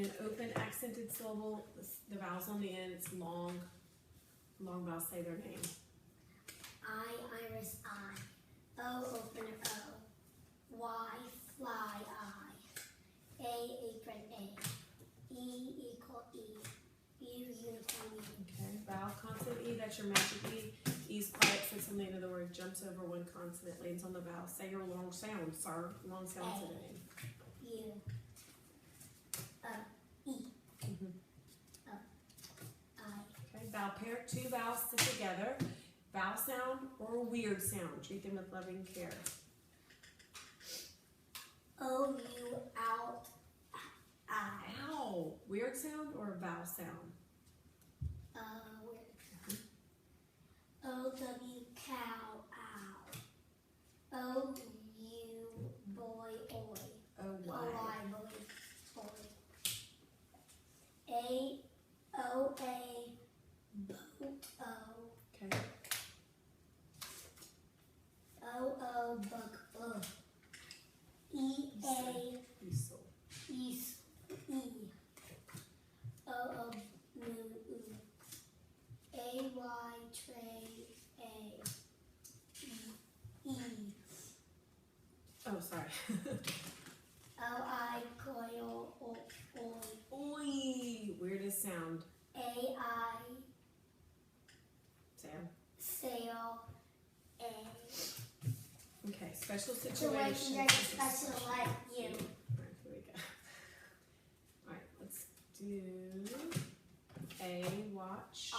In an open accented syllable, the vowels on the end, it's long vowels say their name. I, iris, I. O, opener, O. Y, fly, I. A, apron, A. E, equal, E. U, unicorn, U. Okay, vowel consonant E, that's your magic E. E's quiet, sits on the end of the word, jumps over one consonant, lands on the vowel. Say your long sound, sir. Long sound today. U. E. Mhm. I. Okay, vowel pair, two vowels sit together. Vowel sound or weird sound. Treat them with loving care. O, U, out, I. Ow! Weird sound or vowel sound? Weird. O, W, cow, ow. O, U, boy, oi. Oh, O, why? Y, boy, oi. A, O, A, boat, O. Okay. O, book, ugh. E, A, Easel. east, E. O, moon, oo. A, Y, tray, A. E. Oh, sorry. O, I, coil, oi. Oi! Weirdest sound. A, I, Sam. sail, A. Okay, special So situation. like you're special like you. Alright, here we go. Alright, let's do A, watch.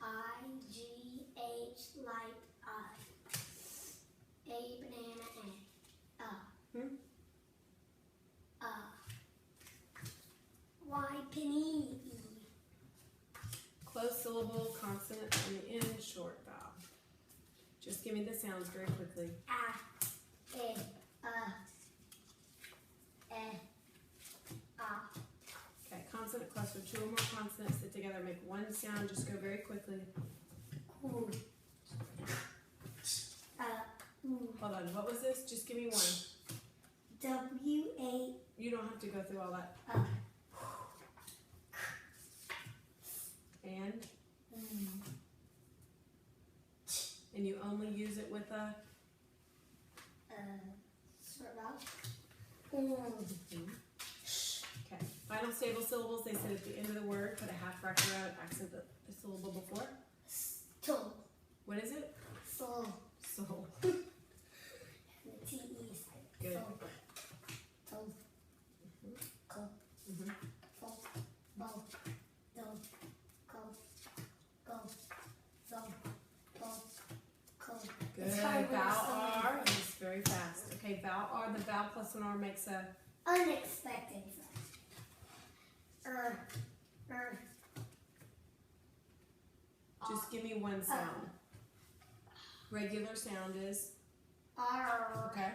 I, G, H, light, I. A, banana, A. Y, penny, E. Close syllable, consonant on the end, short vowel. Just give me the sounds very quickly. A, E, Okay, consonant cluster, two or more consonants sit together, make one sound, just go very quickly. Ooh. Hold on, what was this? Just give me one. W, A, You don't have to go through all that. And you only use it with a short vowel. Okay. Final stable syllables, they said at the end of the word, put a half bracket around it, accent the syllable before. Soul. What is it? Soul. Soul. The T, E. Good. Soul. Soul. Co. Mhm. Fo. Bo. Do. Co. Go. So. Bo. Co. Good. It's hard when Vowel it's so R, many. and it's very fast. Okay, vowel R, the vowel plus an R makes a Unexpected. just give me one sound. Regular sound is R. okay.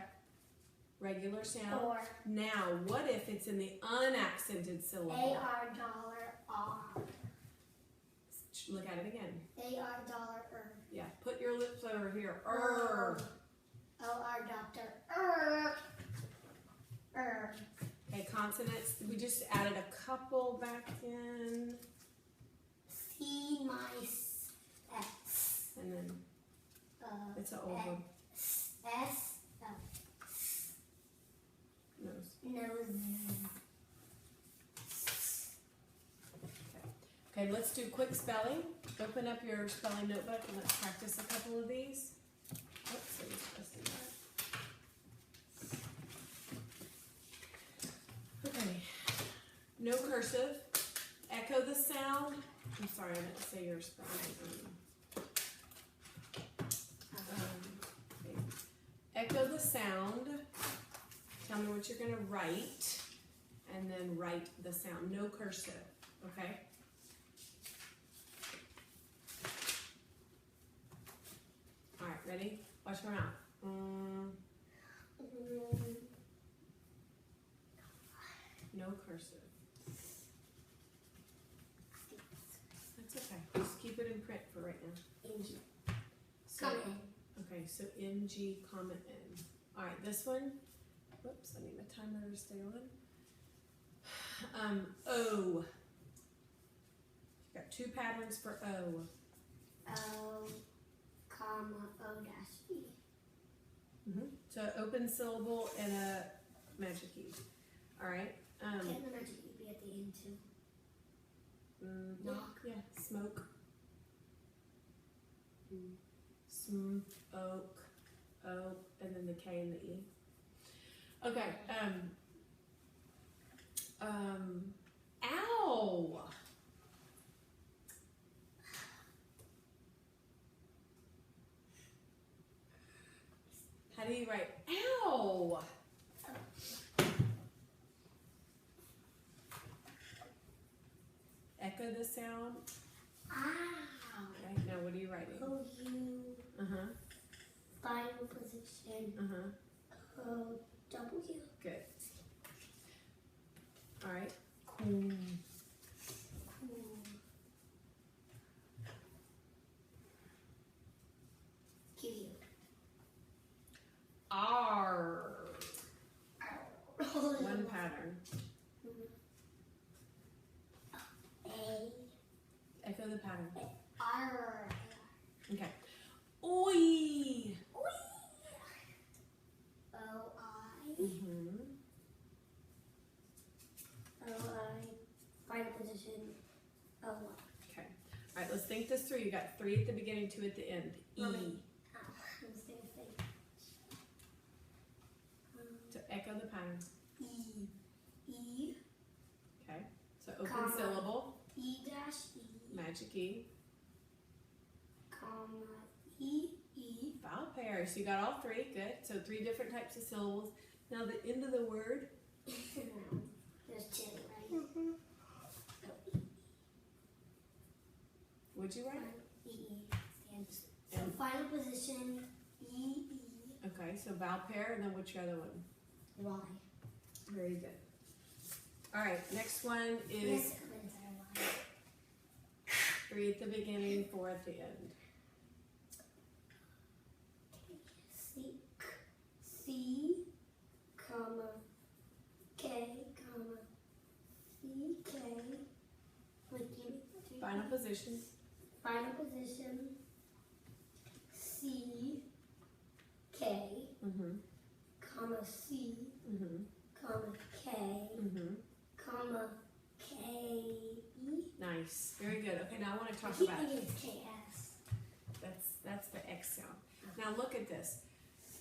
Regular sound. Or. Now, what if it's in the unaccented syllable? A-R, dollar, R. Look at it again. A-R, dollar, Yeah, put your lips over here. O-R, doctor, Okay, consonants. We just added a couple back in. C, mice, X. And then it's an old one. S, Nose. nose. Okay, let's do quick spelling. Open up your spelling notebook and let's practice a couple of these. Oops, I was supposed to do that. Okay. No cursive. Echo the sound. I'm sorry, I meant to say your spelling. Okay. Echo the sound. Tell me what you're going to write. And then write the sound. No cursive. Okay? Alright, ready? Watch my mouth. No cursive. That's okay. Just keep it in print for right now. NG. So, okay, so NG, comma N. Alright, this one. Whoops, I need my timer to stay on. O. Got two patterns for O. O, comma, O dash E. So open syllable and a magic E. All right. Can the magic E be at the end too? Knock. Yeah. Smoke. Oak. O, and then the K and the E. Okay. Ow. How do you write ow? Echo the sound. Ow. Okay, now what are you writing? O, U, Uh-huh. final position. Uh-huh. O, W. Good. All right. Cool. Cool. Q. R. One One pattern. A. Echo the pattern. R. Okay. Oi. O, I. Mm-hmm. O, I. Final position. O, I. Okay. All right, let's think this through. You got 3 at the beginning, 2 at the end. E. Mommy. Ow. I'm just gonna think. To echo the pattern. E. E. Okay. So open Comma. syllable. E dash E. Magic E. Comma. E. E. Vowel pair. So you got all 3. Good. So 3 different types of syllables. Now the end of the word. There's 2, right? What'd you write? E. E. Stands. So And- final position. E. E. Okay. So vowel pair, and then what's your other one? Y. Very good. All right. Next one is Yes, comments are Y. 3 at the beginning, 4 at the end. C. C. Comma. K. Comma. C. K. Wait, give me 3. Final position. Final position. C. K. Mm-hmm. Comma C. Mm-hmm. Comma K. Mm-hmm. Comma K. E. Nice. Very good. Okay, now I want to I talk keep about thinking it's KS. that's the X sound. Now look at this.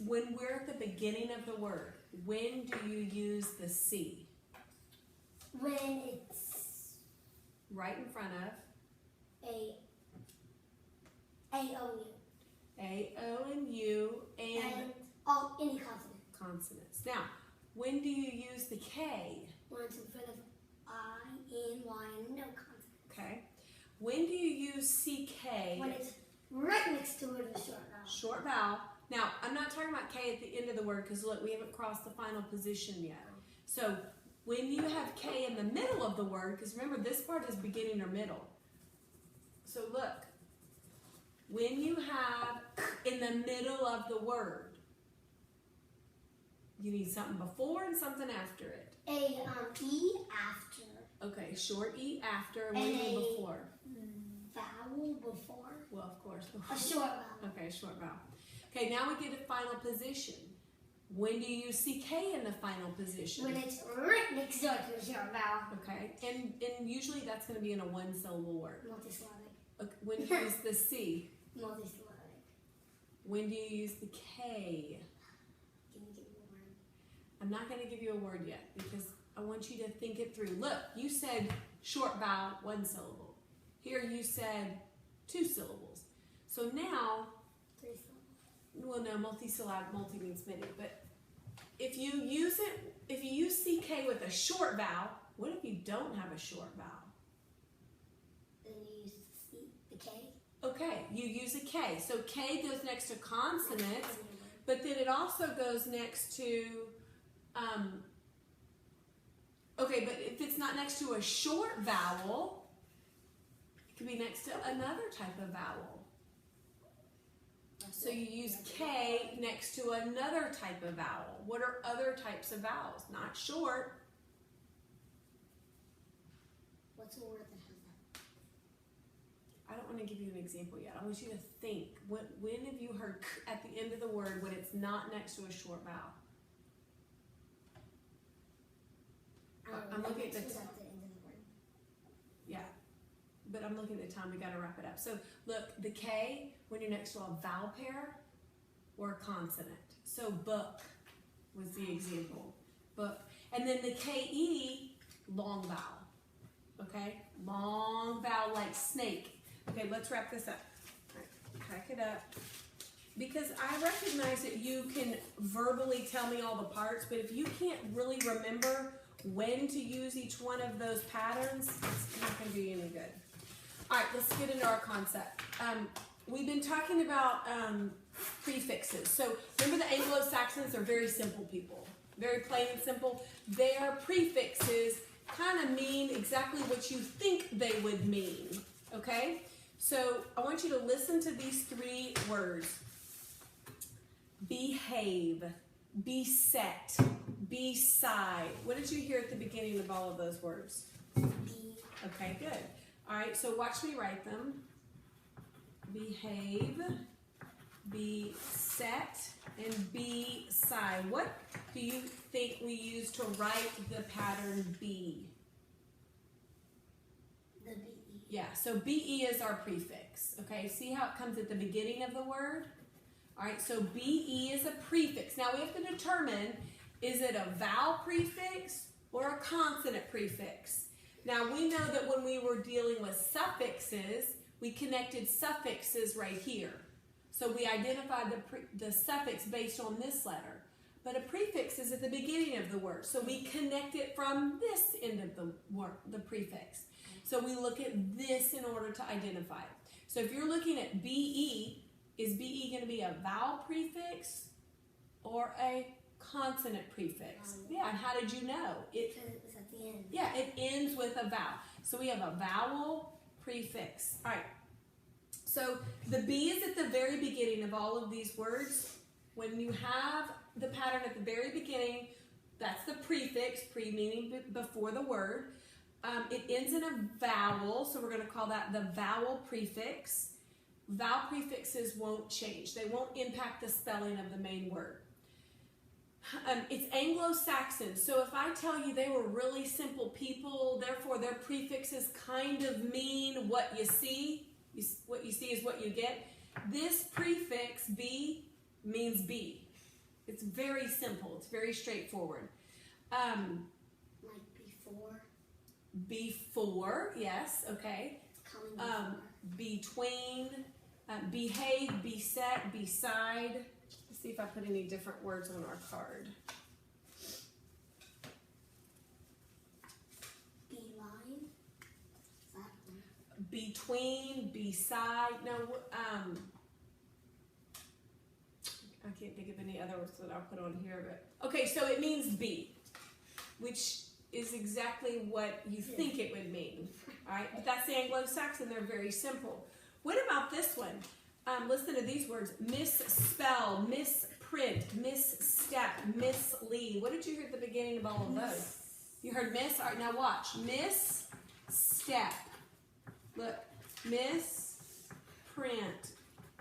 When we're at the beginning of the word, when do you use the C? When it's Right in front of A. A-O-U. A, O, and U, and all any consonant. consonants. Now, when do you use the K? When it's in front of I, N, Y, and no consonant. Okay. When do you use CK? When it's right next to it, a short vowel. Short vowel. Now, I'm not talking about K at the end of the word because look, we haven't crossed the final position yet. So, when you have K in the middle of the word, because remember this part is beginning or middle. So look, when you have in the middle of the word, you need something before and something after it. E after. Okay, short E after, and what do you And need a- before? Vowel before. Well, of course. A short vowel. Okay, short vowel. Okay, now we get a final position. When do you use CK in the final position? When it's right next door to a short vowel. Okay, and usually that's going to be in a one-syllable word. Multisyllabic. Okay, when do you use the C? Multisyllabic. When do you use the K? Can you give me a word? I'm not going to give you a word yet because I want you to think it through. Look, you said short vowel, one syllable. Here you said 2 syllables. So now, 3 syllables. well, no, multi-syllabic, multi means many, but if you use CK with a short vowel, what if you don't have a short vowel? Then you use the K. Okay, you use a K. So K goes next to consonants, but then it also goes next to, okay, but if it's not next to a short vowel, it could be next to another type of vowel. So you use K next to another type of vowel. What are other types of vowels? Not short. What's a word that has that? I don't want to give you an example yet. I want you to think. When have you heard k at the end of the word when it's not next to a short vowel? I'm looking at the end of the word. Yeah, but I'm looking at the time. We got to wrap it up. So look, the K when you're next to a vowel pair or a consonant. So book was the example. Book, and then the KE long vowel. Okay, long vowel like snake. Okay, let's wrap this up. All right, crack it up. Because I recognize that you can verbally tell me all the parts, but if you can't really remember when to use each one of those patterns, it's not going to do you any good. All right, let's get into our concept. We've been talking about prefixes. So remember the Anglo-Saxons are very simple people, very plain and simple. Their prefixes kind of mean exactly what you think they would mean, okay? So I want you to listen to these three words. Behave, beset, beside. What did you hear at the beginning of all of those words? Be. Okay, good. All right, so watch me write them. Behave, beset, and beside. What do you think we use to write the pattern B? The BE. Yeah, so BE is our prefix. Okay, see how it comes at the beginning of the word? All right, so BE is a prefix. Now we have to determine, is it a vowel prefix or a consonant prefix? Now we know that when we were dealing with suffixes, we connected suffixes right here. So we identified the suffix based on this letter. But a prefix is at the beginning of the word. So we connect it from this end of the word, the prefix. So we look at this in order to identify it. So if you're looking at BE, is BE going to be a vowel prefix or a consonant prefix? Yeah, and how did you know? Because it was at the end. Yeah, it ends with a vowel. So we have a vowel prefix. All right. So the B is at the very beginning of all of these words. When you have the pattern at the very beginning, that's the prefix, pre meaning before the word. It ends in a vowel, so we're going to call that the vowel prefix. Vowel prefixes won't change. They won't impact the spelling of the main word. It's Anglo-Saxon, so if I tell you they were really simple people, therefore their prefixes kind of mean what you see. What you see is what you get. This prefix, B, means B. It's very simple. It's very straightforward. Like before. Before, yes, okay. Coming before. Between, behave, beset, beside. Let's see if I put any different words on our card. Beeline. That one. Between, beside. No, I can't think of any other words that I'll put on here. But okay, so it means be, which is exactly what you think it would mean. All right, but that's the Anglo-Saxon. They're very simple. What about this one? Listen to these words: misspell, misprint, misstep, mislead. What did you hear at the beginning of all of those? You heard miss. All right, now watch. Misstep. Look, misprint,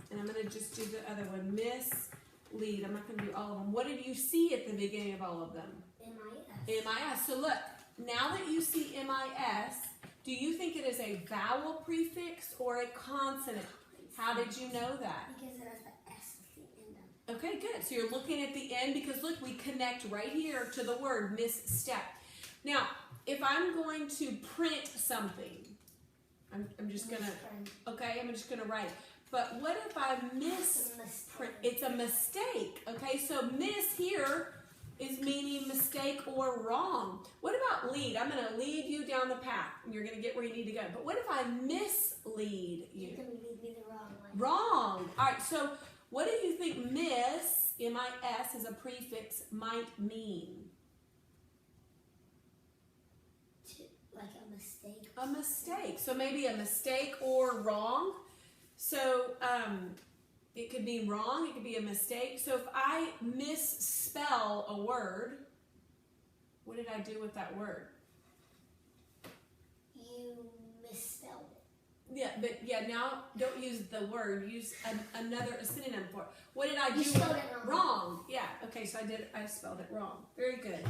and I'm going to just do the other one. Mislead. I'm not going to do all of them. What did you see at the beginning of all of them? MIS. MIS. So look, now that you see MIS, do you think it is a vowel prefix or a consonant? How did you know that? Because it has the S at the end of it. Okay, good. So you're looking at the end because look, we connect right here to the word misstep. Now, if I'm going to print something, I'm just going to, okay, I'm just going to write. But what if I misprint? It's a mistake, okay? So miss here is meaning mistake or wrong. What about lead? I'm going to lead you down the path, and you're going to get where you need to go. But what if I mislead you? You're going to lead me the wrong way. Wrong. All right, so what do you think miss, M-I-S, as a prefix, might mean? Like a mistake. A mistake. So maybe a mistake or wrong. So it could be wrong. It could be a mistake. So if I misspell a word, what did I do with that word? You you misspelled it. Yeah, but yeah, now don't use the word. Use a synonym for it. What did I do? You spelled it Wrong. Yeah. Okay, so I spelled it wrong. Very good.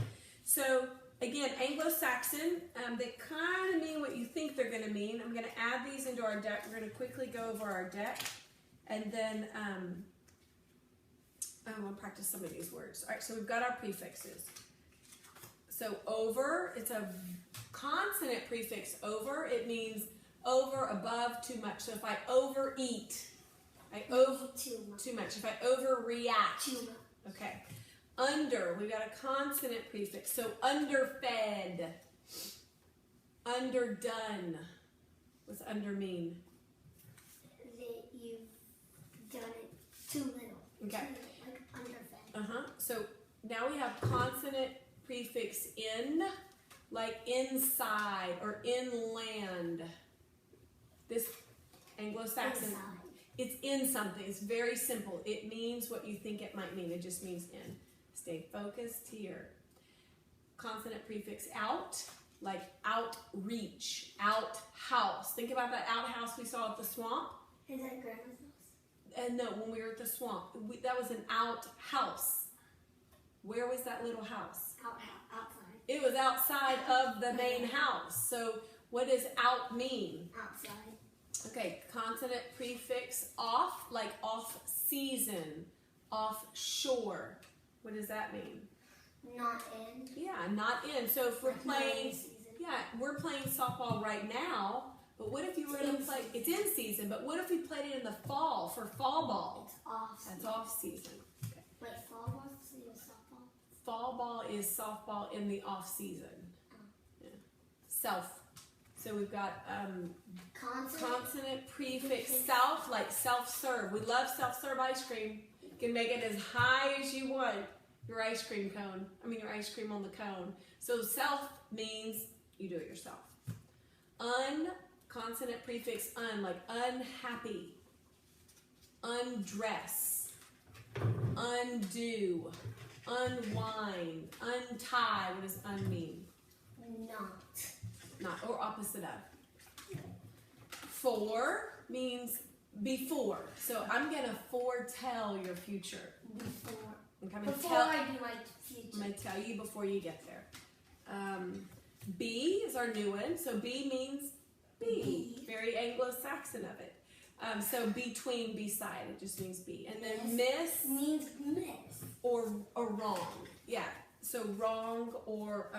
So again, Anglo-Saxon, they kind of mean what you think they're going to mean. I'm going to add these into our deck. We're going to quickly go over our deck, and then I'm going to practice some of these words. All right, so we've got our prefixes. So over, it's a consonant prefix. Over, it means over, above, too much. So if I overeat, I over too much. If I overreact, Too much. okay. Under, we've got a consonant prefix. So underfed, underdone. What's under mean? That you've done it too little. Okay. Too little, like underfed. So now we have consonant prefix in, like inside or inland. This Anglo-Saxon, Inside. it's in something. It's very simple. It means what you think it might mean. It just means in. Stay focused here. Consonant prefix out, like outreach, outhouse. Think about that outhouse we saw at the swamp. Is that grandma's house? And no, when we were at the swamp, that was an outhouse. Where was that little house? Outside. It was outside of the main house. So what does out mean? Outside. Okay, consonant prefix off, like off season, offshore. What does that mean? Not in. Yeah, not in. So if we're Like not in playing, season. yeah, we're playing softball right now, but what if you were It's going in to play, season. it's in season, but what if we played it in the fall for fall ball? It's off. That's off season. Okay. Wait, fall ball is softball? Fall ball is softball in the off season. Yeah. Self. So we've got consonant prefix self, like self-serve. We love self-serve ice cream. You can make it as high as you want, your ice cream cone. Your ice cream on the cone. So self means you do it yourself. Consonant prefix like unhappy, undress, undo, unwind, untie. What does un mean? Not, or opposite of. For means before. So I'm going to foretell your future. Before. Okay, I do my future. I'm going to tell you before you get there. Be is our new one. So be means be. Very Anglo-Saxon of it. So between, beside, it just means be. And then miss means miss. or wrong. Yeah. So wrong or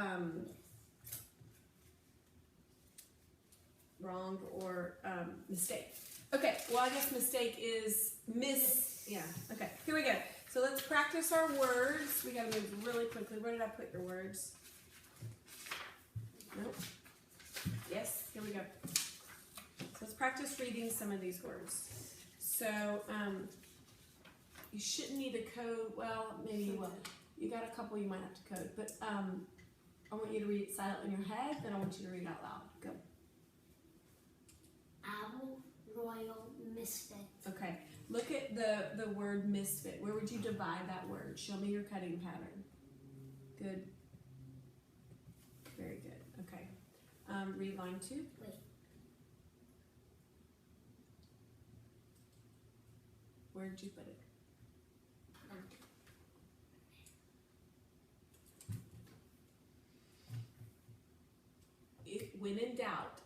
mistake. Okay, well I guess mistake is miss. Yeah, okay, here we go. So let's practice our words. We gotta move really quickly. Where did I put your words? Nope. Yes, here we go. So let's practice reading some of these words. So you shouldn't need a code. Well, maybe you will. You got a couple you might have to code, but I want you to read it silently in your head, then I want you to read it out loud. Go. Owl, royal, misfit. Okay, look at the word misfit. Where would you divide that word? Show me your cutting pattern. Good. Very good. Okay. Read line 2. Wait. Where did you put it? When in doubt,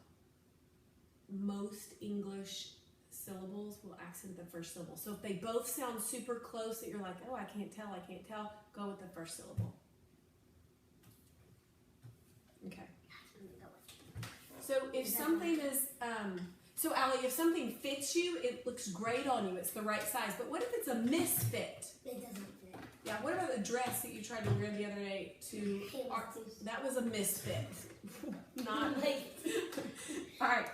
most English syllables will accent the first syllable. So if they both sound super close that you're like, oh, I can't tell, go with the first syllable. Okay. So if something is, so Allie, if something fits you, it looks great on you, it's the right size. But what if it's a misfit? It doesn't fit. Yeah, what about the dress that you tried to wear the other day to art? That was a misfit. Not like. All right,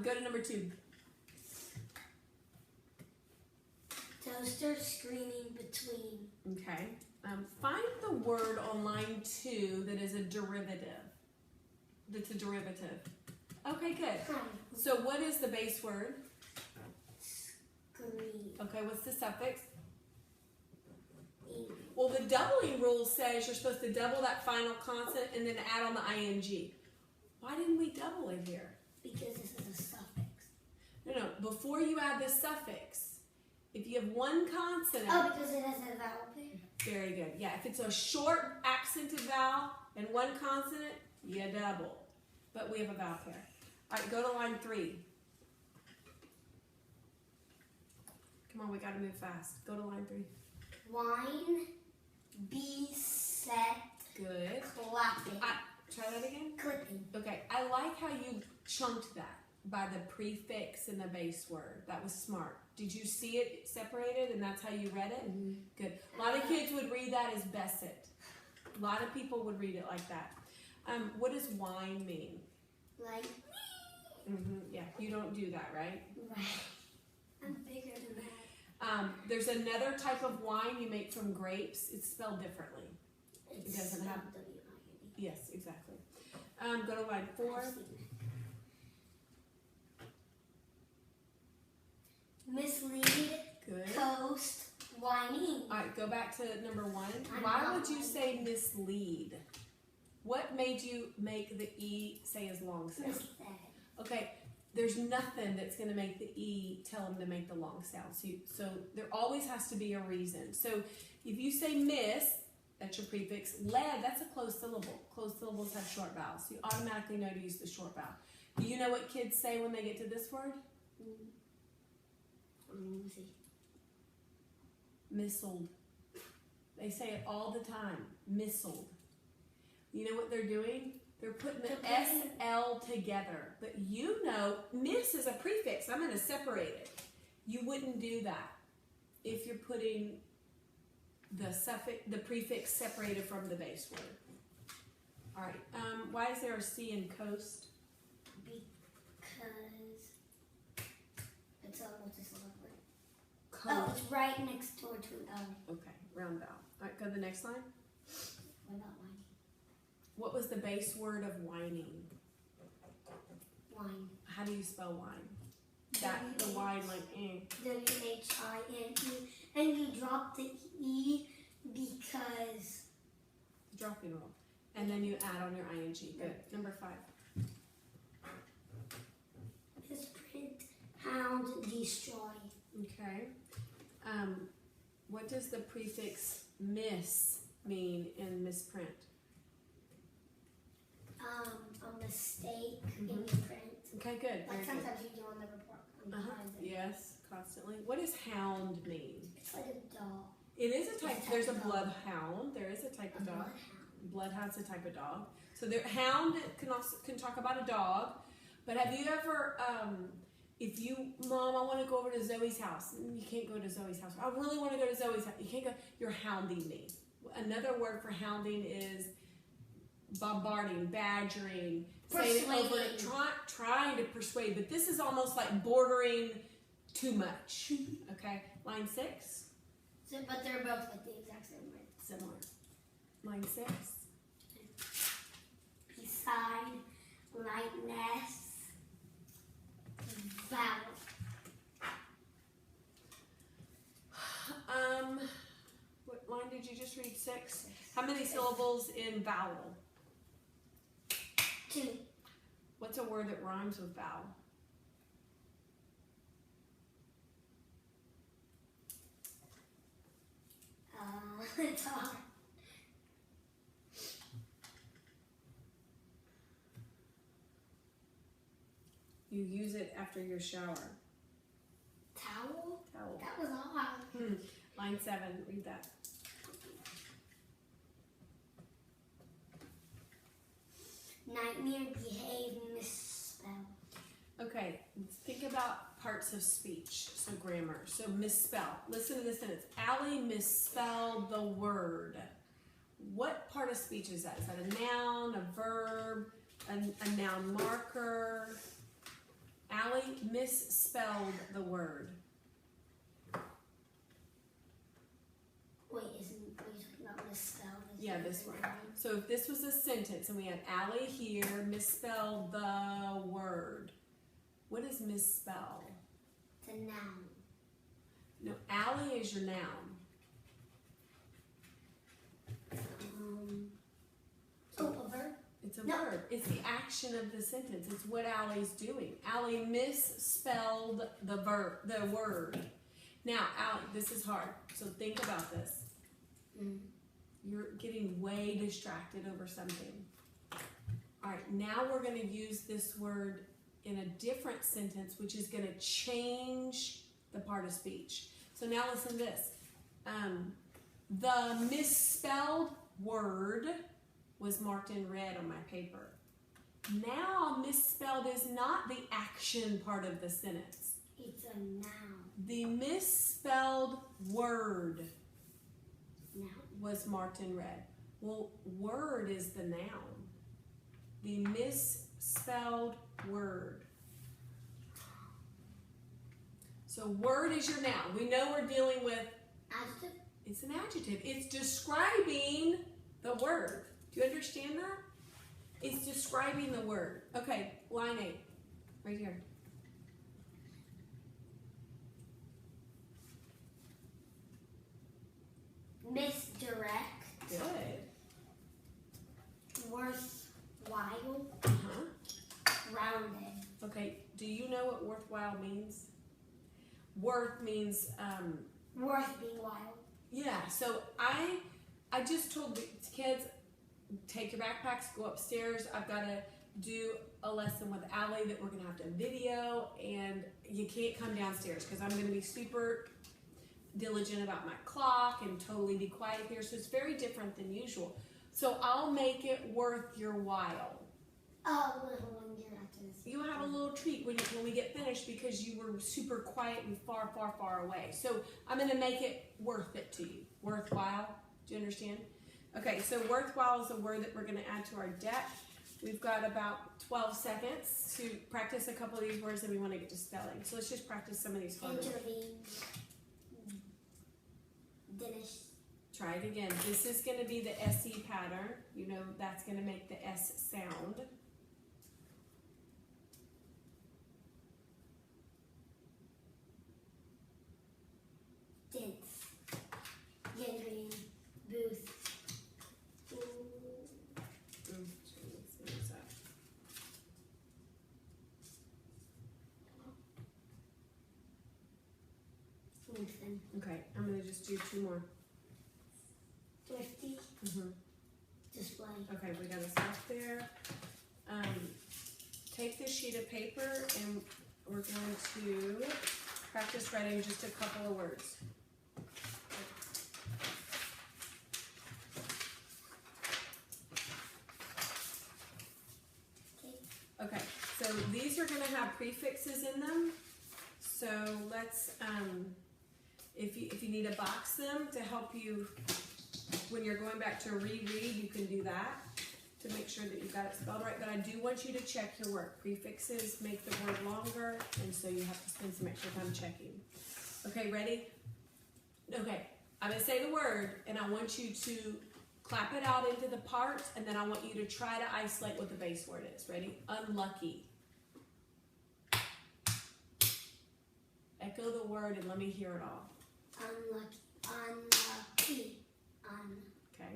go to number 2. Toaster screening between. Okay, find the word on line 2 that is a derivative. That's a derivative. Okay, good. So what is the base word? Screen. Okay, what's the suffix? E. Well, the doubling rule says you're supposed to double that final consonant and then add on the ing. Why didn't we double it here? Because this is a suffix. No, before you add the suffix, if you have one consonant. Oh, because it has a vowel pair. Very good. Yeah, if it's a short accented vowel and one consonant, you double. But we have a vowel pair. All right, go to line 3. Come on, we got to move fast. Go to line 3. Wine, be set, Good. clapping. Try that again. Clipping. Okay, I like how you chunked that by the prefix and the base word. That was smart. Did you see it separated and that's how you read it? Mm-hmm. Good. A lot of kids would read that as Besset. A lot of people would read it like that. What does wine mean? Like, Yeah, you don't do that, right? right. I'm bigger than that. There's another type of wine you make from grapes. It's spelled differently. It's doesn't have- W-I-N-E. Yes, exactly. Go to line 4. Mislead, Good. coast, whining. All right, go back to number 1. I'm Why not would you whining. say mislead? What made you make the E say as long sound? Misled. Okay, there's nothing that's going to make the E tell them to make the long sound. So there always has to be a reason. So if you say miss, that's your prefix. Led, that's a closed syllable. Closed syllables have short vowels. So you automatically know to use the short vowel. Do you know what kids say when they get to this word? Let me see. Missled. They say it all the time. Missled. You know what they're doing? They're putting the SL together. But you know, miss is a prefix. I'm going to separate it. You wouldn't do that if you're putting the prefix separated from the base word. All right. Why is there a C in coast? Because it's almost a syllable. Coast. Oh, it's right next door to an O. Okay. Round vowel. All right. Go to the next line. What about whining? What was the base word of whining? Wine. How do you spell wine? That the wine like W-H-I-N-E. And you drop the E because dropping roll. And then you add on your ing. Good. Number 5. misprint, hound, destroy. Okay. What does the prefix miss mean in misprint? A mistake in your Mhm. print. Okay, good. Like Very good. sometimes you do on the report. Yes, constantly. What does hound mean? It's like a dog. It is a type. It's a There's a type of dog. bloodhound. There is a type A of dog. bloodhound. Bloodhound's a type of dog. So the hound can talk about a dog. But have you ever, Mom, I want to go over to Zoe's house. You can't go to Zoe's house. I really want to go to Zoe's house. You can't go. You're hounding me. Another word for hounding is bombarding, badgering, saying it over, trying to persuade. But this is almost like bordering too much. Okay, line 6. So, but they're both like the exact same word. Similar. Line 6. Beside, lightness, vowel. What line did you just read? 6. How many syllables in vowel? 2. What's a word that rhymes with vowel? It's hard. You use it after your shower. Towel? Towel. That was hard. Line 7. Read that. Nightmare, behave, misspell. Okay, think about parts of speech, so grammar. So misspell. Listen to this sentence. Allie misspelled the word. What part of speech is that? Is that a noun, a verb, a noun marker? Allie misspelled the word. Wait, are you talking about misspell? Yeah, this one. So if this was a sentence and we had Allie here misspelled the word, what is misspell? It's a noun. No, Allie is your noun. A verb? It's a No. verb. It's the action of the sentence. It's what Allie's doing. Allie misspelled the word. Now, Allie, this is hard. So think about this. You're getting way distracted over something. All right, now we're going to use this word in a different sentence, which is going to change the part of speech. So now listen to this. The misspelled word was marked in red on my paper. Now misspelled is not the action part of the sentence. It's a noun. The misspelled word Noun. was marked in red. Well, word is the noun. The misspelled word. So word is your noun. We know we're dealing with, Adjective. it's an adjective. It's describing the word. Do you understand that? It's describing the word. Okay, line 8, right here. Misdirect. Good. Worthwhile. Rounded. Okay, do you know what worthwhile means? Worth means, Worth being wild. yeah, so I just told the kids, take your backpacks, go upstairs. I've got to do a lesson with Allie that we're going to have to video, and you can't come downstairs because I'm going to be super diligent about my clock and totally be quiet here. So it's very different than usual. So I'll make it worth your while. Oh, when you're after this. You have a little treat when we get finished because you were super quiet and far, far, far away. So I'm going to make it worth it to you. Worthwhile. Do you understand? Okay, so worthwhile is a word that we're going to add to our deck. We've got about 12 seconds to practice a couple of these words that we want to get to spelling. So let's just practice some of these fun ones. Intervene. Diminish. Try it again. This is going to be the SE pattern. You know that's going to make the S sound. Dense. Gangrene. Booth. Lengthen. Okay, I'm going to just do 2 more. Thrifty. Display. Okay, we got a stop there. Take this sheet of paper and we're going to practice writing just a couple of words. Okay, so these are going to have prefixes in them. So let's, if you need to box them to help you when you're going back to reread, you can do that to make sure that you got it spelled right. But I do want you to check your work. Prefixes make the word longer, and so you have to spend some extra time checking. Okay, ready? Okay, I'm going to say the word, and I want you to clap it out into the parts, and then I want you to try to isolate what the base word is. Ready? Unlucky. Echo the word and let me hear it all. Unlucky. Unlucky. Okay.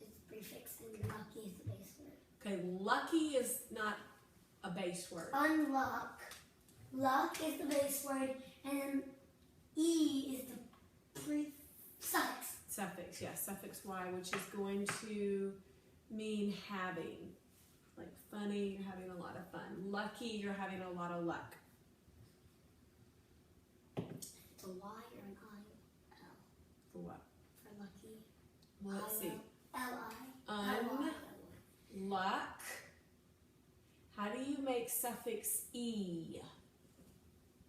It's prefix and lucky is the base word. Okay, lucky is not a base word. Unluck. Luck is the base word, and then E is the suffix. Suffix, yes, suffix Y, which is going to mean having. Like funny, you're having a lot of fun. Lucky, you're having a lot of luck. It's a Y or an I? L. For what? For lucky. Well, let's see. L-I. Luck. How do you make suffix E?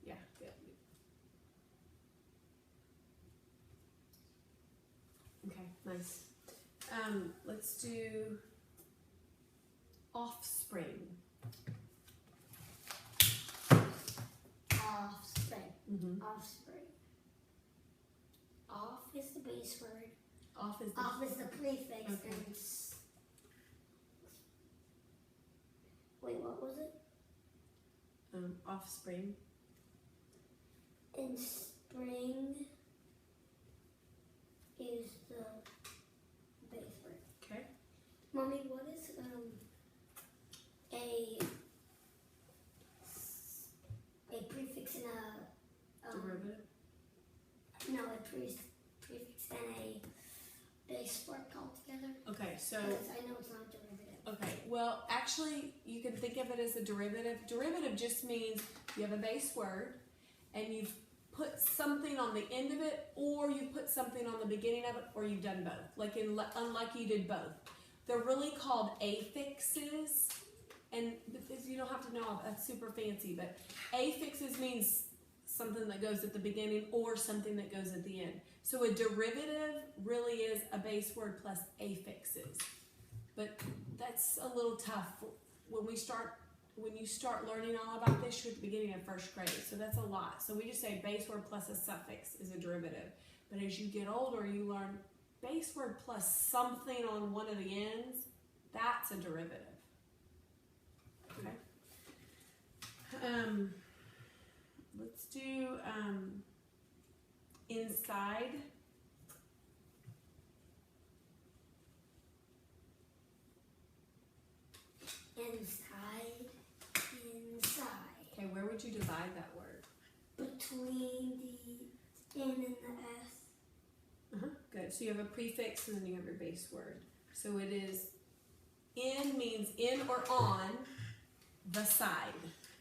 Yeah, good. Okay, nice. Let's do offspring. Offspring. Mm-hmm. Offspring. Off is the base word. Off is the Off is the prefix. Okay. And wait, what was it? Offspring. And spring is the base word. Okay. Mommy, what is prefix and a base word altogether. Okay, so Because I know it's not derivative. okay, well, actually, you can think of it as a derivative. Derivative just means you have a base word and you've put something on the end of it, or you put something on the beginning of it, or you've done both. Like in Unlucky, you did both. They're really called affixes, and you don't have to know that's super fancy, but affixes means something that goes at the beginning or something that goes at the end. So a derivative really is a base word plus affixes. But that's a little tough when you start learning all about this. You're at the beginning of first grade, so that's a lot. So we just say base word plus a suffix is a derivative. But as you get older, you learn base word plus something on one of the ends. That's a derivative. Okay. Let's do inside. Inside. Okay, where would you divide that word? Between the N and the S. Good. So you have a prefix and then you have your base word. So it is in means in or on the side.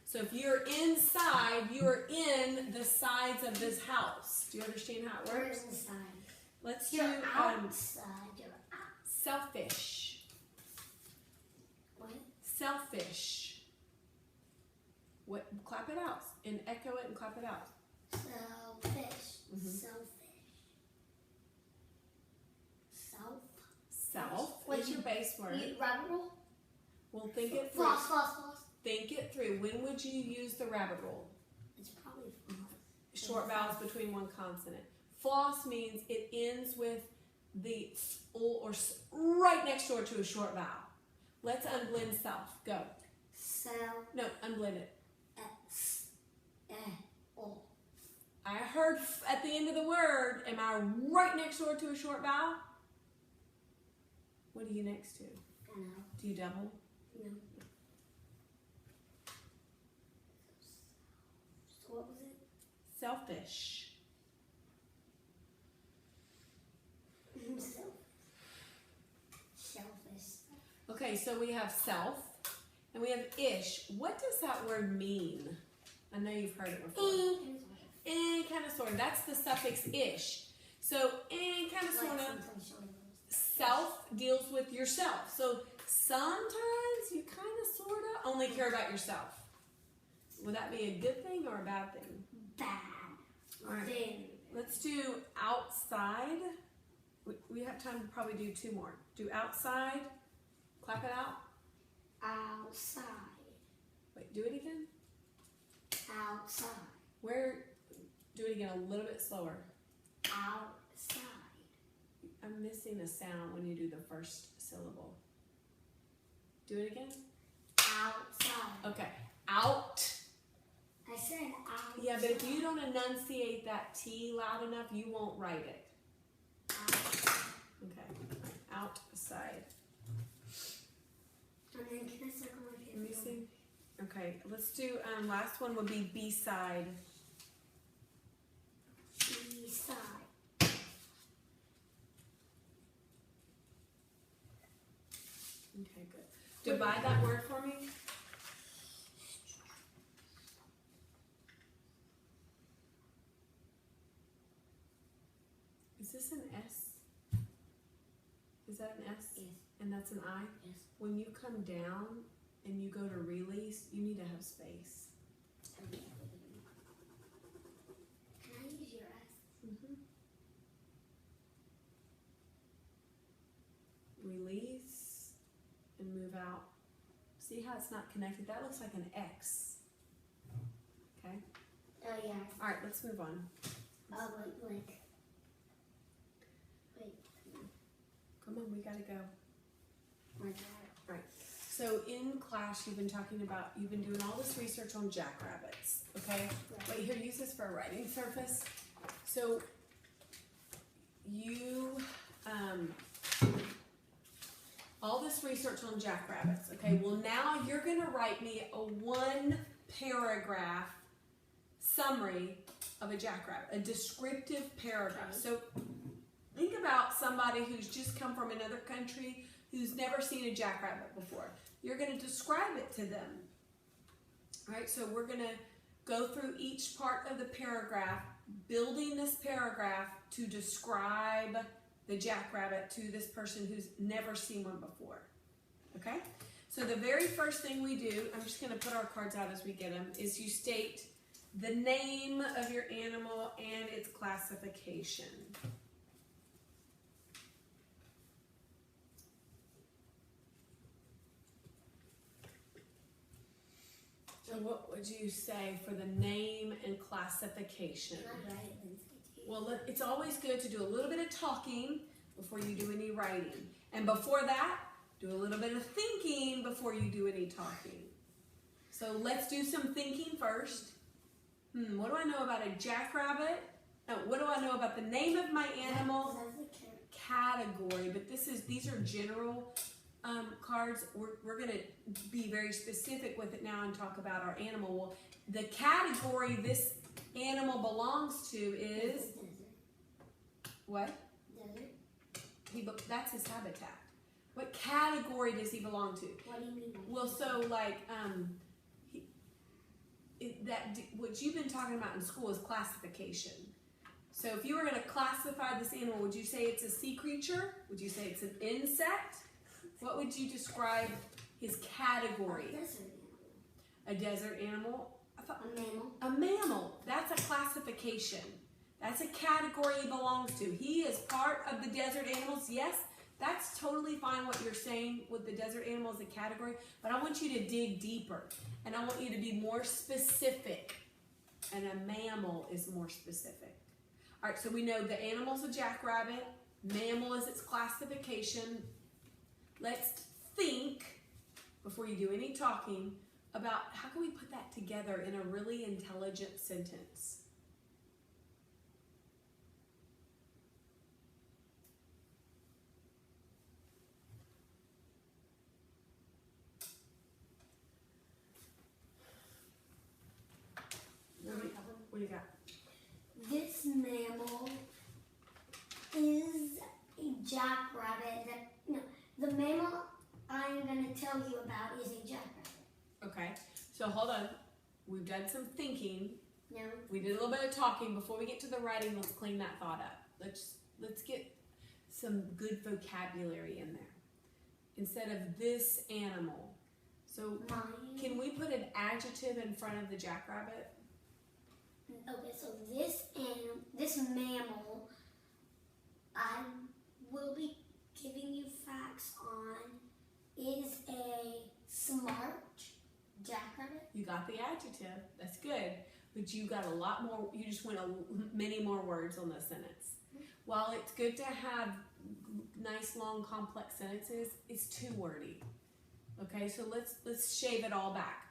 So if you're inside, you're in the sides of this house. Do you understand how it You're works? inside. Let's You're do outside. You're out. selfish. What? Selfish. What? Clap it out and echo it and clap it out. Selfish. Mhm. Selfish. Self. Self. What's your base word? Rabbit roll? Well, think it through. Floss. Think it through. When would you use the rabbit roll? It's probably floss. Short vowels between one consonant. Floss means it ends with the or right next door to a short vowel. Let's unblend self. Go. Self. No, unblend it. S. O. I heard at the end of the word, am I right next door to a short vowel? What are you next to? I know. Do you double? No. So what was it? Selfish. Selfish. Okay, so we have self and we have ish. What does that word mean? I know you've heard it before. Kind of, sort of. That's the suffix ish. So, kind of, sort of. Self deals with yourself. So, sometimes you kind of, sort of only care about yourself. Would that be a good thing or a bad thing? Bad. All right. Let's do outside. We have time to probably do two more. Do outside. Clap it out. Outside. Wait, do it again. Outside. Where? Do it again a little bit slower. Outside. I'm missing a sound when you do the first syllable. Do it again. Outside. Okay. Out. I said outside. Yeah, but if you don't enunciate that T loud enough, you won't write it. Okay. Outside. And then can I circle my Let me see. Okay, let's do, last one would be beside. Beside. Okay, good. Divide that word for me. Is this an S? Is that an S? Yes. And that's an I? Yes. When you come down and you go to release, you need to have space. Can I use your S? Release and move out. See how it's not connected? That looks like an X. Okay? Oh, yeah. All right, let's move on. Oh, wait. Come on, we gotta go. My God. Right. So in class, you've been doing all this research on jackrabbits, okay? Right. Wait, here, use this for a writing surface. So you, all this research on jackrabbits, okay? Well, now you're gonna write me a 1-paragraph summary of a jackrabbit, a descriptive paragraph. Okay. So think about somebody who's just come from another country who's never seen a jackrabbit before. You're going to describe it to them. All right, so we're going to go through each part of the paragraph, building this paragraph to describe the jackrabbit to this person who's never seen one before. Okay? So the very first thing we do, I'm just going to put our cards out as we get them, is you state the name of your animal and its classification. So what would you say for the name and classification? Well, it's always good to do a little bit of talking before you do any writing. And before that, do a little bit of thinking before you do any talking. So let's do some thinking first. What do I know about a jackrabbit? No, what do I know about the name of my animal? Category, but these are general cards. We're going to be very specific with it now and talk about our animal. Well, the category this animal belongs to is what? Desert. That's his habitat. What category does he belong to? What do you mean? Well, so like what you've been talking about in school is classification. So if you were going to classify this animal, would you say it's a sea creature? Would you say it's an insect? What would you describe his category? A desert animal. A desert animal? A mammal. A mammal. That's a classification. That's a category he belongs to. He is part of the desert animals. Yes, that's totally fine what you're saying with the desert animal as a category, but I want you to dig deeper, and I want you to be more specific, and a mammal is more specific. All right, so we know the animal's a jackrabbit, mammal is its classification. Let's think, before you do any talking, about how can we put that together in a really intelligent sentence. What do you got? This mammal is a jackrabbit. The mammal I'm going to tell you about is a jackrabbit. Okay, so hold on. We've done some thinking. No. We did a little bit of talking. Before we get to the writing, let's clean that thought up. Let's get some good vocabulary in there. Instead of this animal. So can we put an adjective in front of the jackrabbit? Okay, so this mammal, I will be giving you facts on, is a smart jackrabbit. You got the adjective. That's good. But you got a lot more. You just went many more words on this sentence. While it's good to have nice, long, complex sentences, it's too wordy. Okay, so let's shave it all back.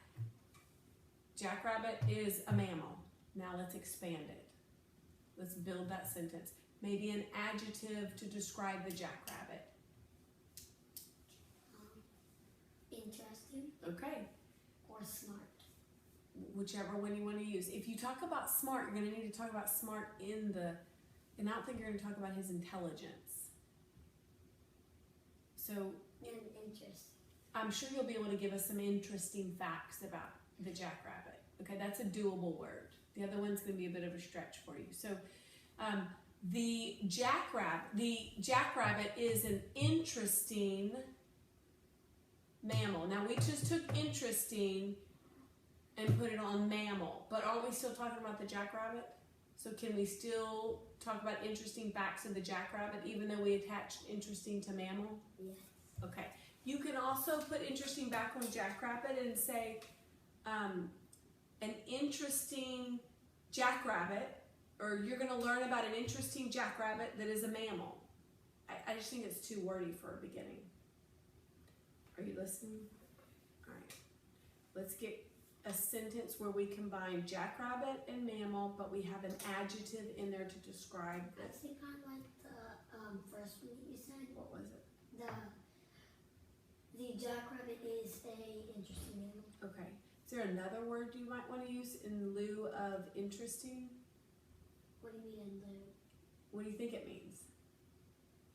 Jackrabbit is a mammal. Now let's expand it. Let's build that sentence. Maybe an adjective to describe the jackrabbit. Interesting. Okay. Or smart. Whichever one you want to use. If you talk about smart, you're going to need to talk about smart and I don't think you're going to talk about his intelligence. So, And interesting. I'm sure you'll be able to give us some interesting facts about the jackrabbit. Okay, that's a doable word. The other one's going to be a bit of a stretch for you. So, the jackrabbit is an interesting mammal. Now, we just took interesting and put it on mammal, but aren't we still talking about the jackrabbit? So can we still talk about interesting facts of the jackrabbit even though we attached interesting to mammal? Yes. Okay. You can also put interesting back on jackrabbit and say an interesting jackrabbit, or you're going to learn about an interesting jackrabbit that is a mammal. I just think it's too wordy for a beginning. Are you listening? All right. Let's get a sentence where we combine jackrabbit and mammal, but we have an adjective in there to describe I this. think I like the first one that you said. What was it? The jackrabbit is a interesting animal. Okay. Is there another word you might want to use in lieu of interesting? What do you mean in lieu? What do you think it means?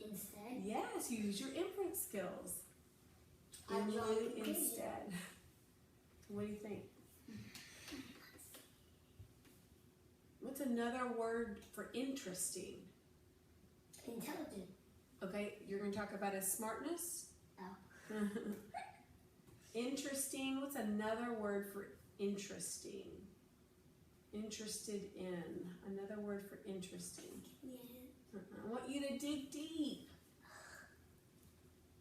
Instead? Yes, you use your inference skills. I In draw lieu conclusion. instead. What do you think? What's another word for interesting? Intelligent. Okay, you're going to talk about his smartness? Oh. Interesting. What's another word for interesting? Interested in. Another word for interesting. Yeah. I want you to dig deep.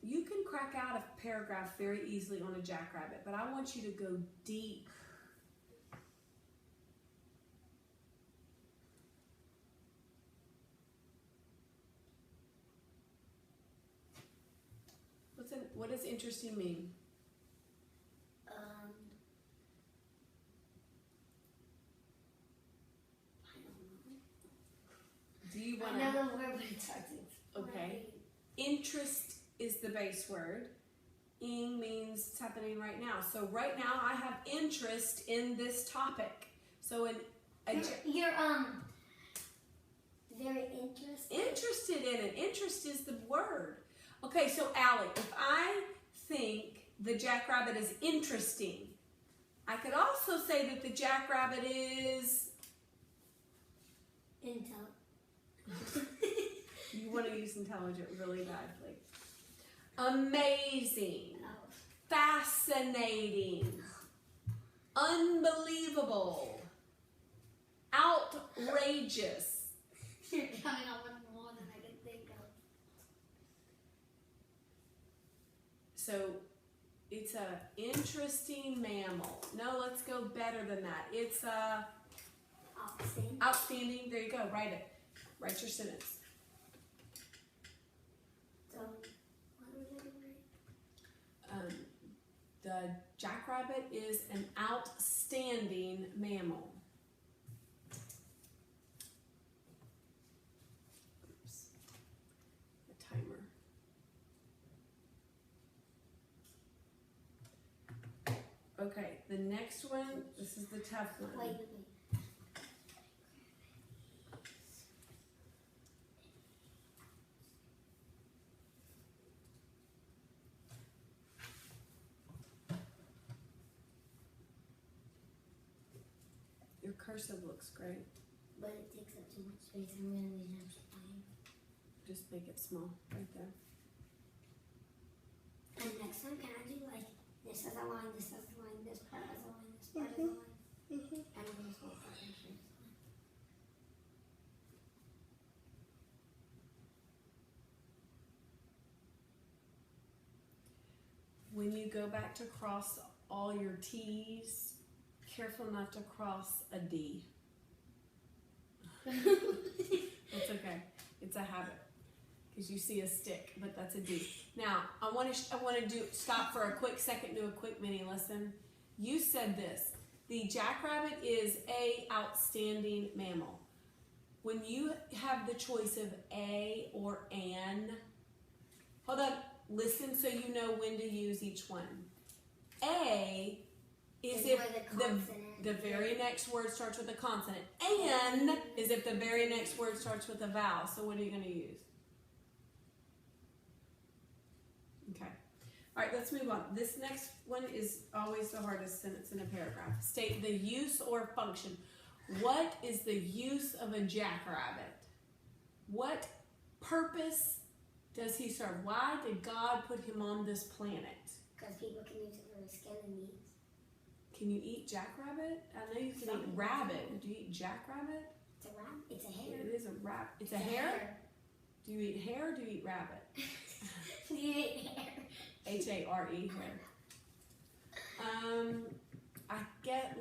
You can crack out a paragraph very easily on a jackrabbit, but I want you to go deep. What does interesting mean? I don't know. Do you want I know to? the word, but it's hard to explain. Okay. Interest is the base word. Ing means it's happening right now. So right now I have interest in this topic. So You're very interested. interested in it. Interest is the word. Okay, so Allie, if I think the jackrabbit is interesting, I could also say that the jackrabbit is... You want to use intelligent really badly. Amazing. Oh. Fascinating. Unbelievable. Outrageous. You're coming up with more than I can think of. So it's a interesting mammal. No, let's go better than that. It's a Outstanding. outstanding. There you go. Write it. Write your sentence. So, what was I doing? The jackrabbit is an outstanding mammal. Oops. The timer. Okay, the next one, this is the tough one. Wait. Your cursive looks great. But it takes up too much space. I'm gonna need an extra time. Just make it small right there. And next time, can I do like this as a line, this as a line, this part as a line, this part as a line, and then this whole part as a line? When you go back to cross all your T's, careful not to cross a D. It's okay. It's a habit because you see a stick, but that's a D. Now I want to stop for a quick second, do a quick mini lesson. You said this: the jackrabbit is a outstanding mammal. When you have the choice of a or an, hold on. Listen so you know when to use each one. A is if the very next word starts with a consonant. An is if the very next word starts with a vowel. So what are you going to use? Okay. All right, let's move on. This next one is always the hardest sentence in a paragraph. State the use or function. What is the use of a jackrabbit? What purpose does he serve? Why did God put him on this planet? Because people can use it for their skin and meat. Can you eat jackrabbit? I know you can eat rabbit. Do you eat jackrabbit? It's a rabbit. It's a hare. It is a rabbit. It's a hare? Do you eat hare or do you eat rabbit? Do you eat hare? H-A-R-E, hare.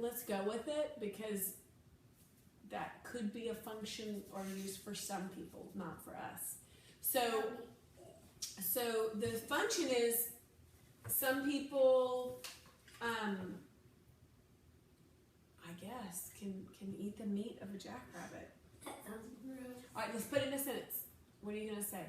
Let's go with it because that could be a function or use for some people, not for us. So the function is some people, I guess, can eat the meat of a jackrabbit. That sounds gross. All right, let's put it in a sentence. What are you going to say?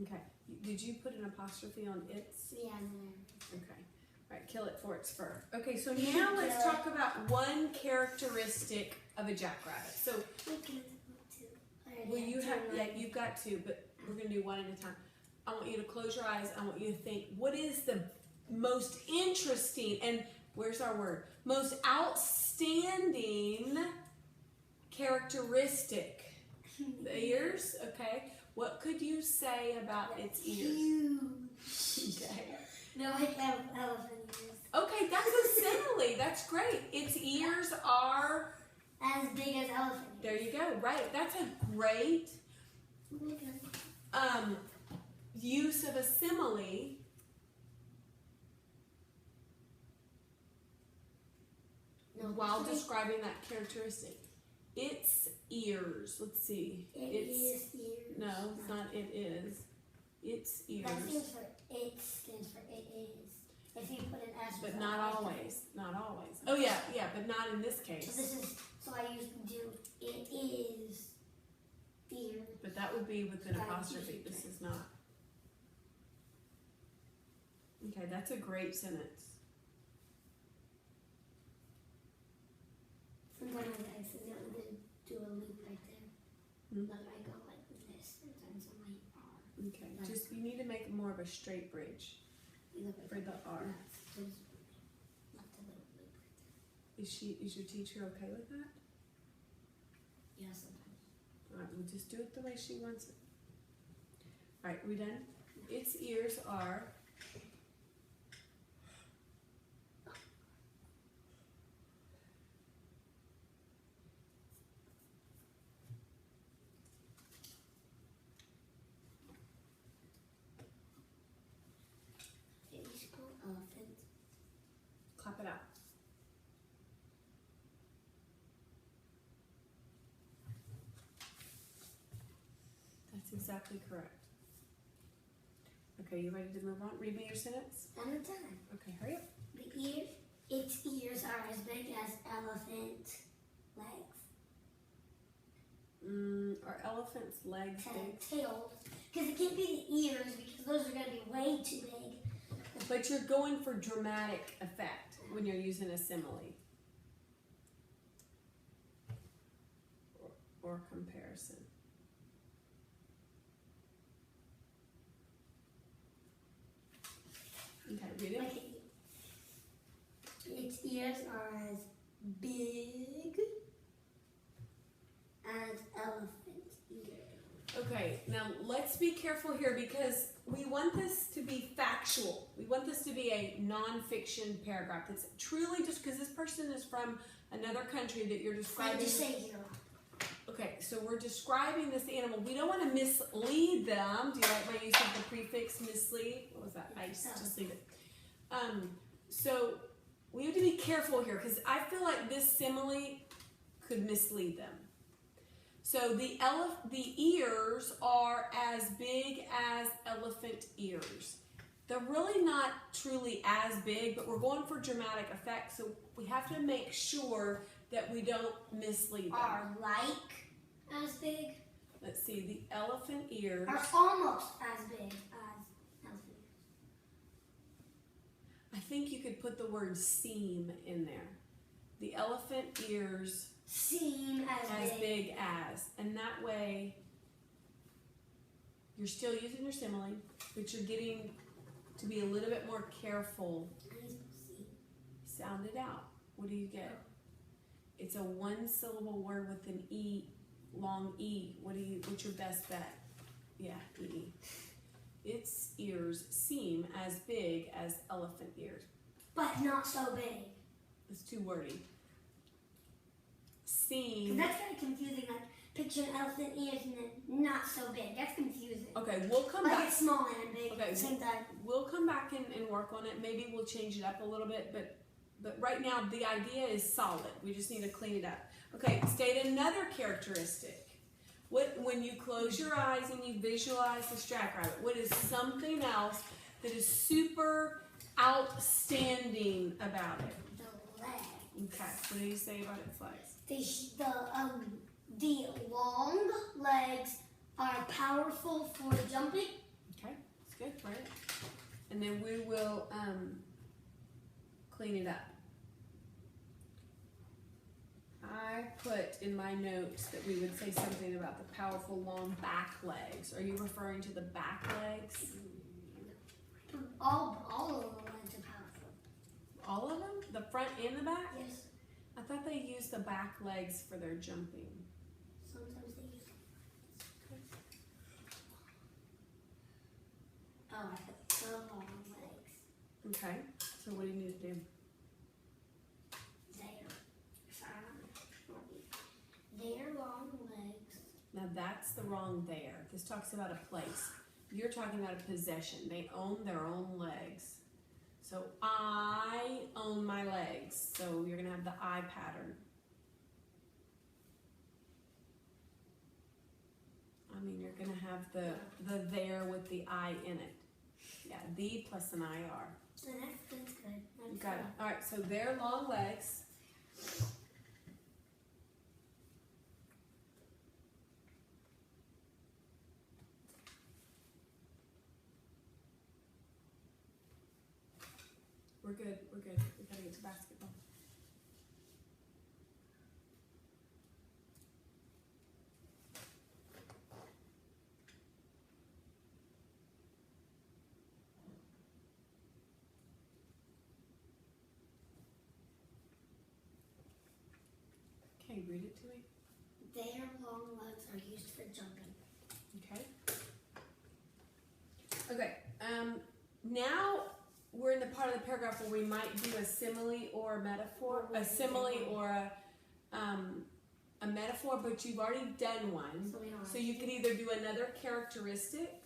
Okay. Did you put an apostrophe on its? Yeah, and then Okay. All right, kill it for its fur. Okay, so now let's talk about one characteristic of a jackrabbit. So, we can do well, you have, yeah, you've got to, but we're going to do one at a time. I want you to close your eyes. I want you to think, what is the most interesting, and where's our word? Most outstanding characteristic. The ears, okay. What could you say about its ears? Huge. Okay. No, I have elephant ears. Okay, that's a simile. That's great. Its ears are As big as elephant ears. there. You go. Right. That's a great use of a simile. No, While sorry. describing that characteristic. Its ears. Let's see. It is ears. No, it's not. It is. Its ears. That stands for it stands for it is. If you put an S. But without not it. always. Not always. Oh yeah, yeah, but not in this So case. this is so I used to do it is ear. But that would be with an That would be apostrophe. different. This is not. Okay, that's a great sentence. Sometimes I accidentally do a loop right there. Hmm. But I go like this. Sometimes on my R. Okay, just you need to make more of a straight bridge You look for the R. There's left a little loop right Is your teacher okay with that? there. Yeah, sometimes. All right, we'll just do it the way she wants it. All right, we done? Its ears are. Okay, we should go elephant. Clap it out. That's exactly correct. Okay, you ready to move on? Read me your sentence. And a time. Okay, hurry up. Its ears are as big as elephant legs. Are elephants' legs big? Tails. Because it can't be the ears because those are going to be way too big. But you're going for dramatic effect when you're using a simile. Or comparison. Okay, read it. Okay. Its ears are as big as elephant ears. Okay, now let's be careful here because we want this to be factual. We want this to be a non-fiction paragraph. It's truly just because this person is from another country that you're I describing. just say hero. Okay, so we're describing this animal. We don't want to mislead them. Do you like my use of the prefix mislead? What was that? I just leave it. So we have to be careful here because I feel like this simile could mislead them. So the ears are as big as elephant ears. They're really not truly as big, but we're going for dramatic effect, so we have to make sure that we don't mislead them. Are like as big. Let's see, the elephant ears. Are almost as big as elephant ears. I think you could put the word seem in there. The elephant ears Seem as big as. And that way, you're still using your simile, but you're getting to be a little bit more careful. Sound it out. What do you get? It's a one-syllable word with an E, long E. What's your best bet? Yeah, E. Its ears seem as big as elephant ears. But not so big. It's too wordy. 'Cause Seem. that's kind of confusing. Like, picture an elephant ears and then not so big. That's confusing. Okay, we'll come Like back. it's small and big at Okay, the same time. We'll come back and work on it. Maybe we'll change it up a little bit, but right now the idea is solid. We just need to clean it up. Okay, state another characteristic. When you close your eyes and you visualize this jackrabbit, what is something else that is super outstanding about it? The leg. Okay, what do you say about its legs? The long legs are powerful for jumping. Good, right? And then we will clean it up. I put in my notes that we would say something about the powerful long back legs. Are you referring to the back legs? All of the legs are powerful. All of them? The front and the back? Yes. I thought they used the back legs for their jumping. Sometimes they use. Oh, I put the long legs. Okay, so what do you need to do? Their long legs. Now that's the wrong there. This talks about a place. You're talking about a possession. They own their own legs. So I own my legs. So you're gonna have the I pattern. I mean, you're gonna have the there with the I in it. Yeah, the plus an IR. So that's good. You got it. All right, so their long legs. We're good, we're good. We gotta get to basketball. Okay, read it to me. Their long legs are used for jumping. Okay. Okay, now we're in the part of the paragraph where we might do a simile or a metaphor. A simile or a metaphor, but you've already done one. So you could either do another characteristic,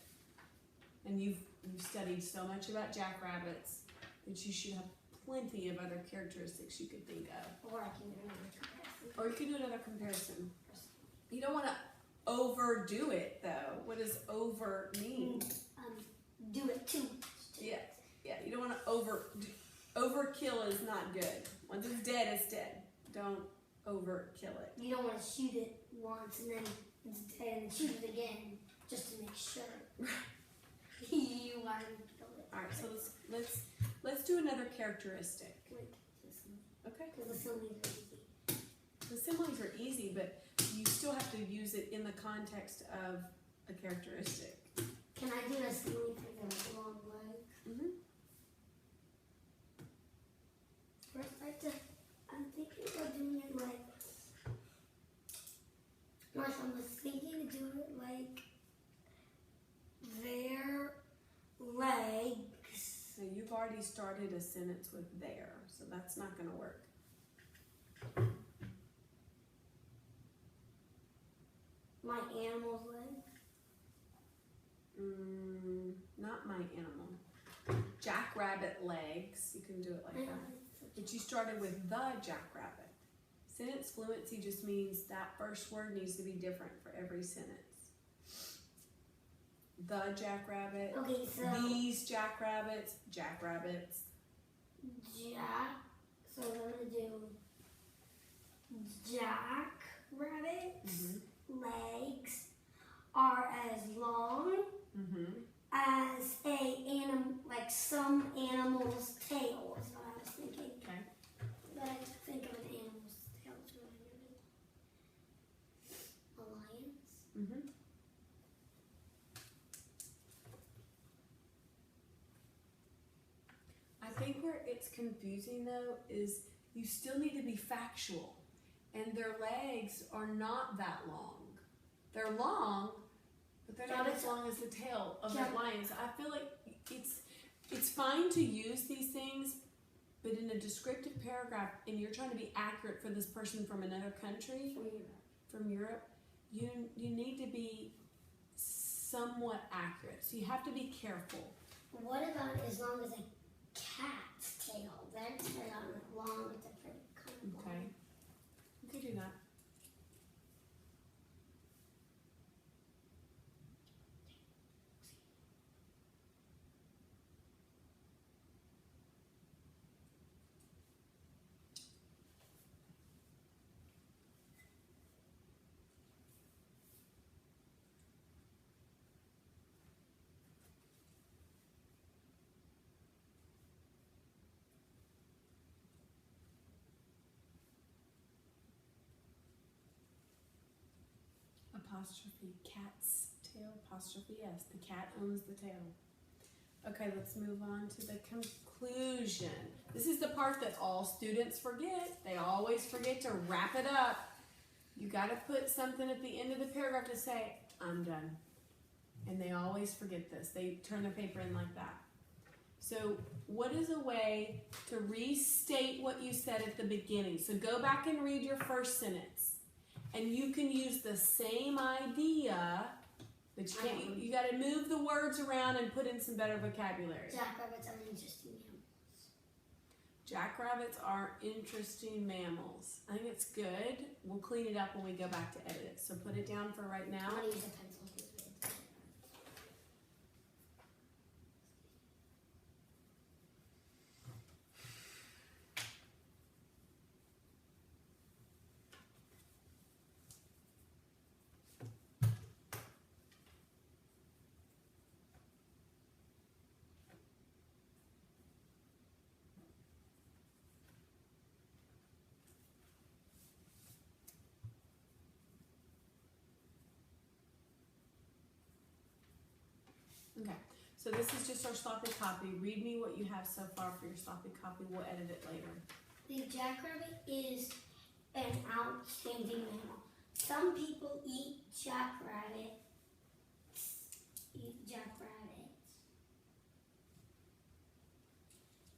and you've studied so much about jackrabbits that you should have plenty of other characteristics you could think of. Or I can do another comparison. Or you can do another comparison. You don't want to overdo it, though. What does over mean? Do it too. Yeah, yeah. You don't want to overkill is not good. Once it's dead, it's dead. Don't overkill it. You don't want to shoot it once and then it's dead and shoot it again just to make sure. You want to kill it. All right. So let's do another characteristic. Okay. Because the similes are easy. The similes are easy, but you still have to use it in the context of a characteristic. Can I do a simile for the long legs? Mm-hmm. First, I'm thinking about doing it like. Like I was thinking to do it like their legs. So you've already started a sentence with there, so that's not going to work. My animal's legs. Not my animal. Jackrabbit legs. You can do it like that. But you started with the jackrabbit. Sentence fluency just means that first word needs to be different for every sentence. The jackrabbit. Okay, so These jackrabbits. Jackrabbits. So I'm gonna do jackrabbits legs are as long as like some animal's tail is what I was thinking. Okay. But I think of an animal's tail is what I needed. A lion's. I think where it's confusing though is you still need to be factual, and their legs are not that long. They're long, but they're not as long as the tail of that lion. So I feel like it's fine to use these things, but in a descriptive paragraph, and you're trying to be accurate for this person from another country, from Europe, you need to be somewhat accurate. So you have to be careful. What about as long as a cat's tail? Their tail is long, but they're pretty kind of long. Okay, you can do that. apostrophe cat's tail, apostrophe S. The cat owns the tail. Okay, let's move on to the conclusion. This is the part that all students forget. They always forget to wrap it up. You got to put something at the end of the paragraph to say, I'm done. And they always forget this. They turn their paper in like that. So what is a way to restate what you said at the beginning? So go back and read your first sentence. And you can use the same idea, but you got to move the words around and put in some better vocabulary. Jackrabbits are interesting mammals. Jackrabbits are interesting mammals. I think it's good. We'll clean it up when we go back to edit it. So put it down for right now. I'm going to use a pencil. Okay, so this is just our sloppy copy. Read me what you have so far for your sloppy copy. We'll edit it later. The jackrabbit is an outstanding mammal. Some people eat jackrabbits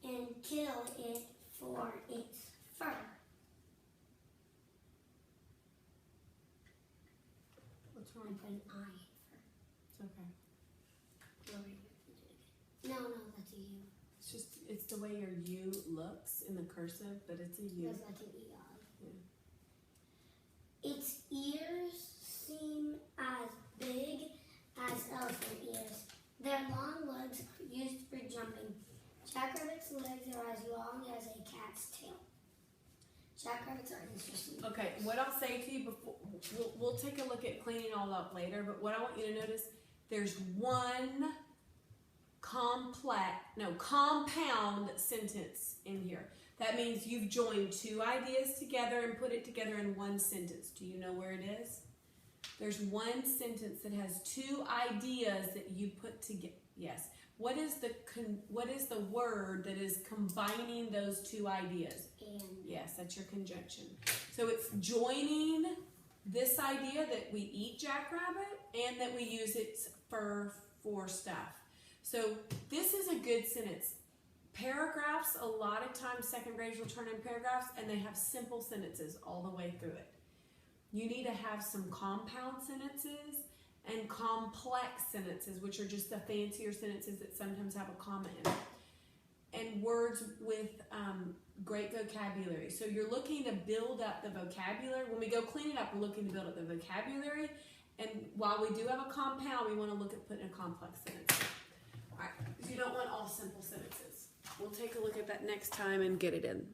and kill it for its fur. What's I wrong? put an I in fur. It's okay. No, that's a U. It's just, it's the way your U looks in the cursive, but it's a U. That's like an EI. Yeah. Its ears seem as big as elephant ears. Their long legs are used for jumping. Jackrabbits' legs are as long as a cat's tail. Jackrabbits are interesting. Okay, what I'll say to you before, we'll take a look at cleaning all up later, but what I want you to notice, there's one compound sentence in here. That means you've joined two ideas together and put it together in one sentence. Do you know where it is? There's one sentence that has two ideas that you put together. Yes. What is the word that is combining those two ideas? And. Yes, that's your conjunction. So it's joining this idea that we eat jackrabbit and that we use its fur for stuff. So this is a good sentence. Paragraphs, a lot of times second graders will turn in paragraphs and they have simple sentences all the way through it. You need to have some compound sentences and complex sentences, which are just the fancier sentences that sometimes have a comma in it. And words with great vocabulary. So you're looking to build up the vocabulary. When we go clean it up, we're looking to build up the vocabulary. And while we do have a compound, we want to look at putting a complex sentence. All right, because you don't want all simple sentences. We'll take a look at that next time and get it in.